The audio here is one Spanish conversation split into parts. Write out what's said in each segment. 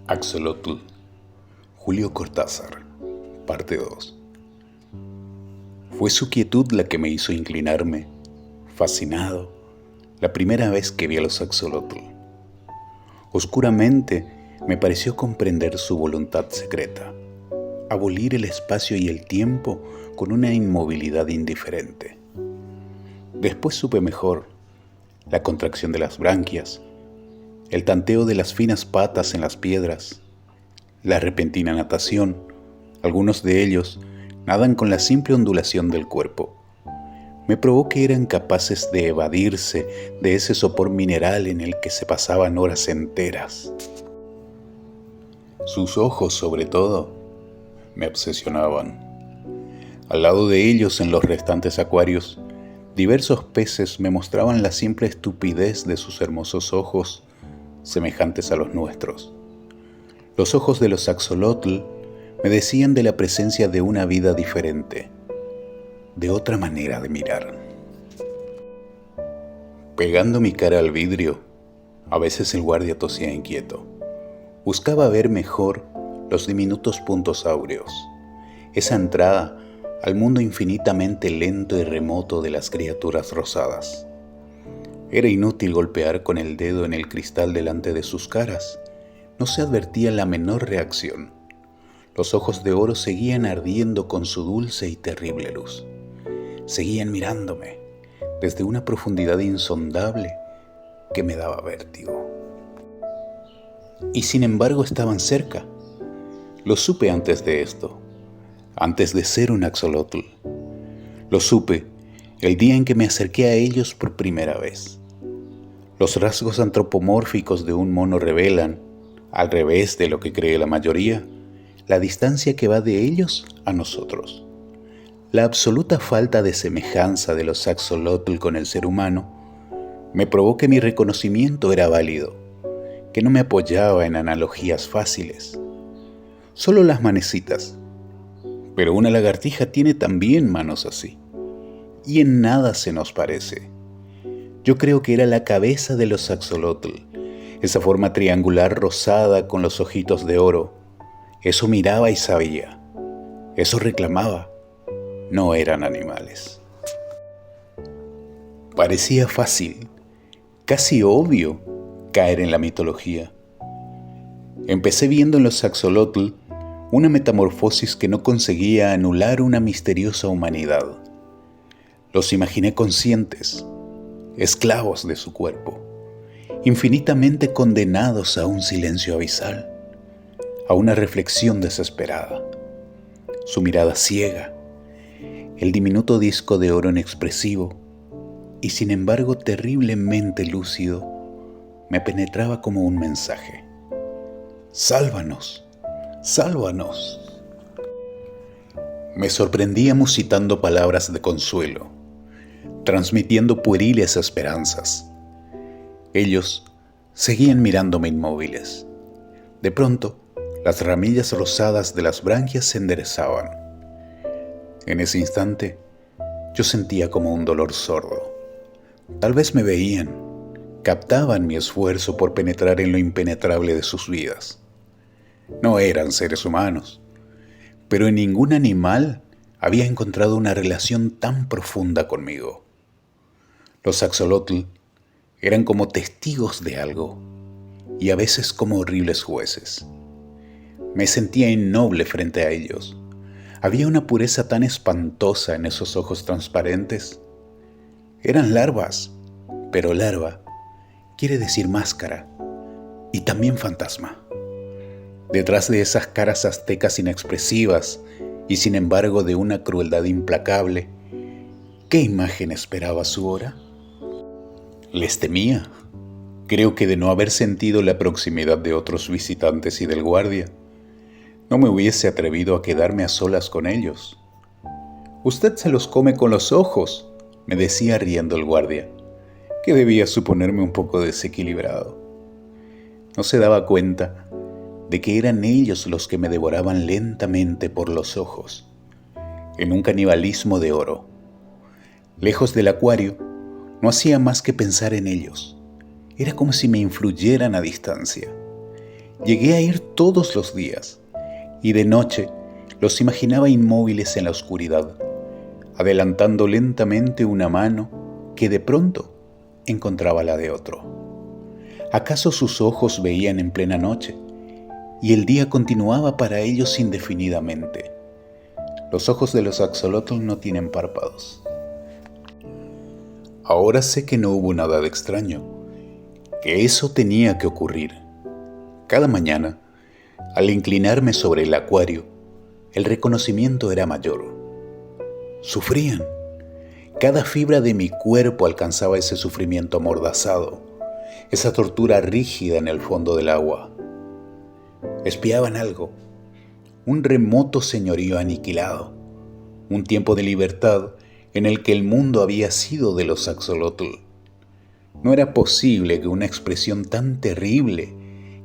Axolotl, Julio Cortázar, parte 2. Fue su quietud la que me hizo inclinarme, fascinado, la primera vez que vi a los axolotl. Oscuramente me pareció comprender su voluntad secreta, abolir el espacio y el tiempo con una inmovilidad indiferente. Después supe mejor la contracción de las branquias, el tanteo de las finas patas en las piedras, la repentina natación. Algunos de ellos nadan con la simple ondulación del cuerpo. Me probó que eran capaces de evadirse de ese sopor mineral en el que se pasaban horas enteras. Sus ojos, sobre todo, me obsesionaban. Al lado de ellos, en los restantes acuarios, diversos peces me mostraban la simple estupidez de sus hermosos ojos, semejantes a los nuestros. Los ojos de los axolotl me decían de la presencia de una vida diferente, de otra manera de mirar. Pegando mi cara al vidrio, a veces el guardia tosía inquieto. Buscaba ver mejor los diminutos puntos áureos, esa entrada al mundo infinitamente lento y remoto de las criaturas rosadas. Era inútil golpear con el dedo en el cristal delante de sus caras. No se advertía la menor reacción. Los ojos de oro seguían ardiendo con su dulce y terrible luz. Seguían mirándome desde una profundidad insondable que me daba vértigo. Y sin embargo estaban cerca. Lo supe antes de esto, antes de ser un axolotl. Lo supe el día en que me acerqué a ellos por primera vez. Los rasgos antropomórficos de un mono revelan, al revés de lo que cree la mayoría, la distancia que va de ellos a nosotros. La absoluta falta de semejanza de los axolotl con el ser humano me probó que mi reconocimiento era válido, que no me apoyaba en analogías fáciles. Solo las manecitas, pero una lagartija tiene también manos así, y en nada se nos parece. Yo creo que era la cabeza de los axolotl, esa forma triangular rosada con los ojitos de oro. Eso miraba y sabía, eso reclamaba. No eran animales. Parecía fácil, casi obvio, caer en la mitología. Empecé viendo en los axolotl una metamorfosis que no conseguía anular una misteriosa humanidad. Los imaginé conscientes, esclavos de su cuerpo, infinitamente condenados a un silencio abisal, a una reflexión desesperada. Su mirada ciega, el diminuto disco de oro inexpresivo y sin embargo terriblemente lúcido, me penetraba como un mensaje. ¡Sálvanos! ¡Sálvanos! Me sorprendía musitando palabras de consuelo, transmitiendo pueriles esperanzas. Ellos seguían mirándome inmóviles. De pronto, las ramillas rosadas de las branquias se enderezaban. En ese instante, yo sentía como un dolor sordo. Tal vez me veían, captaban mi esfuerzo por penetrar en lo impenetrable de sus vidas. No eran seres humanos, pero en ningún animal había encontrado una relación tan profunda conmigo. Los axolotl eran como testigos de algo, y a veces como horribles jueces. Me sentía innoble frente a ellos. Había una pureza tan espantosa en esos ojos transparentes. Eran larvas, pero larva quiere decir máscara y también fantasma. Detrás de esas caras aztecas inexpresivas y sin embargo de una crueldad implacable, ¿qué imagen esperaba su hora? Les temía. Creo que de no haber sentido la proximidad de otros visitantes y del guardia, no me hubiese atrevido a quedarme a solas con ellos. «Usted se los come con los ojos», me decía riendo el guardia, que debía suponerme un poco desequilibrado. No se daba cuenta de que eran ellos los que me devoraban lentamente por los ojos, en un canibalismo de oro. Lejos del acuario, no hacía más que pensar en ellos. Era como si me influyeran a distancia. Llegué a ir todos los días, y de noche los imaginaba inmóviles en la oscuridad, adelantando lentamente una mano que de pronto encontraba la de otro. ¿Acaso sus ojos veían en plena noche? Y el día continuaba para ellos indefinidamente. Los ojos de los axolotl no tienen párpados. Ahora sé que no hubo nada de extraño, que eso tenía que ocurrir. Cada mañana, al inclinarme sobre el acuario, el reconocimiento era mayor. Sufrían. Cada fibra de mi cuerpo alcanzaba ese sufrimiento amordazado, esa tortura rígida en el fondo del agua. Espiaban algo, un remoto señorío aniquilado, un tiempo de libertad en el que el mundo había sido de los axolotl. No era posible que una expresión tan terrible,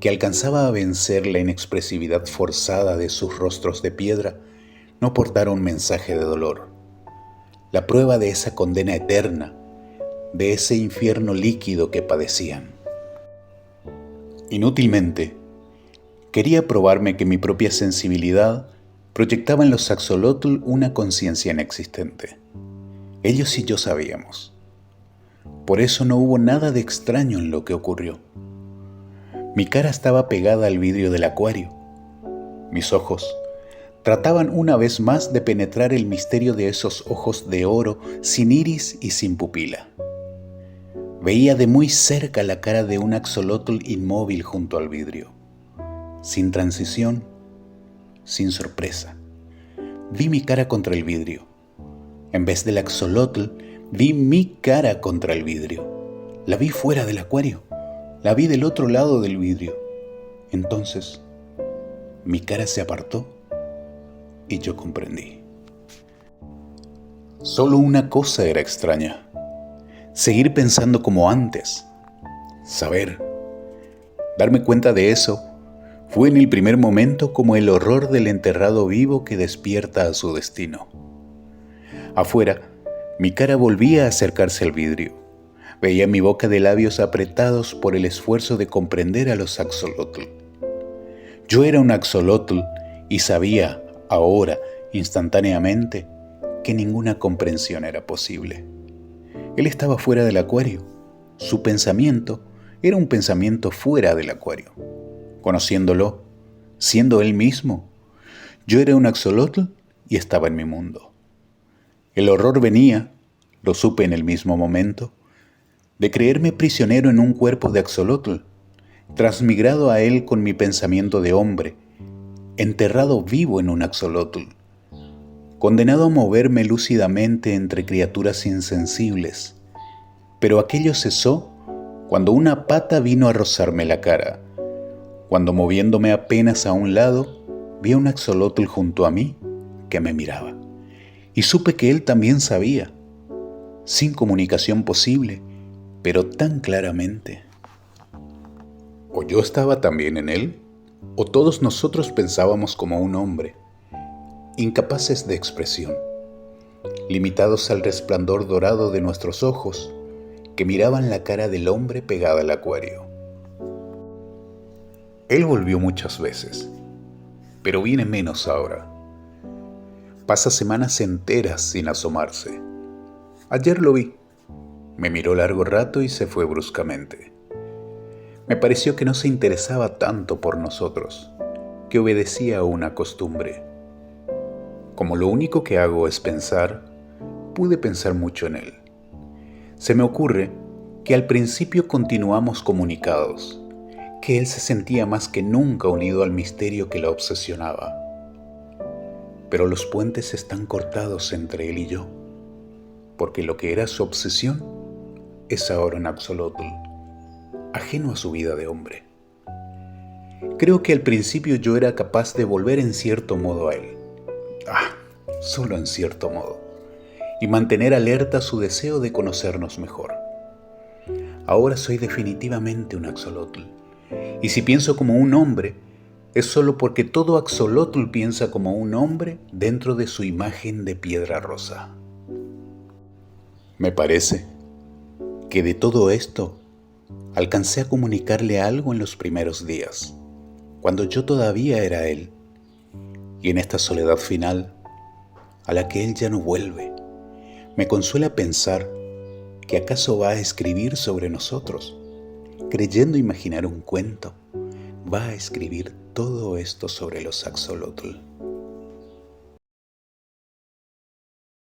que alcanzaba a vencer la inexpresividad forzada de sus rostros de piedra, no portara un mensaje de dolor. La prueba de esa condena eterna, de ese infierno líquido que padecían. Inútilmente, quería probarme que mi propia sensibilidad proyectaba en los axolotl una conciencia inexistente. Ellos y yo sabíamos. Por eso no hubo nada de extraño en lo que ocurrió. Mi cara estaba pegada al vidrio del acuario. Mis ojos trataban una vez más de penetrar el misterio de esos ojos de oro sin iris y sin pupila. Veía de muy cerca la cara de un axolotl inmóvil junto al vidrio. Sin transición, sin sorpresa. Vi mi cara contra el vidrio. En vez del axolotl, vi mi cara contra el vidrio. La vi fuera del acuario. La vi del otro lado del vidrio. Entonces, mi cara se apartó y yo comprendí. Solo una cosa era extraña. Seguir pensando como antes. Saber. Darme cuenta de eso fue en el primer momento como el horror del enterrado vivo que despierta a su destino. Afuera, mi cara volvía a acercarse al vidrio. Veía mi boca de labios apretados por el esfuerzo de comprender a los axolotl. Yo era un axolotl y sabía, ahora, instantáneamente, que ninguna comprensión era posible. Él estaba fuera del acuario. Su pensamiento era un pensamiento fuera del acuario. Conociéndolo, siendo él mismo, yo era un axolotl y estaba en mi mundo. El horror venía, lo supe en el mismo momento, de creerme prisionero en un cuerpo de axolotl, transmigrado a él con mi pensamiento de hombre, enterrado vivo en un axolotl, condenado a moverme lúcidamente entre criaturas insensibles. Pero aquello cesó cuando una pata vino a rozarme la cara, cuando moviéndome apenas a un lado, vi a un axolotl junto a mí que me miraba. Y supe que él también sabía, sin comunicación posible, pero tan claramente. O yo estaba también en él, o todos nosotros pensábamos como un hombre, incapaces de expresión, limitados al resplandor dorado de nuestros ojos, que miraban la cara del hombre pegada al acuario. Él volvió muchas veces, pero viene menos ahora. Pasa semanas enteras sin asomarse. Ayer lo vi. Me miró largo rato y se fue bruscamente. Me pareció que no se interesaba tanto por nosotros, que obedecía a una costumbre. Como lo único que hago es pensar, pude pensar mucho en él. Se me ocurre que al principio continuamos comunicados, que él se sentía más que nunca unido al misterio que la obsesionaba. Pero los puentes están cortados entre él y yo, porque lo que era su obsesión es ahora un axolotl, ajeno a su vida de hombre. Creo que al principio yo era capaz de volver en cierto modo a él. Solo en cierto modo. Y mantener alerta su deseo de conocernos mejor. Ahora soy definitivamente un axolotl. Y si pienso como un hombre, es solo porque todo axolotl piensa como un hombre dentro de su imagen de piedra rosa. Me parece que de todo esto alcancé a comunicarle algo en los primeros días, cuando yo todavía era él, y en esta soledad final, a la que él ya no vuelve, me consuela pensar que acaso va a escribir sobre nosotros, creyendo imaginar un cuento, va a escribir todo esto sobre los axolotl.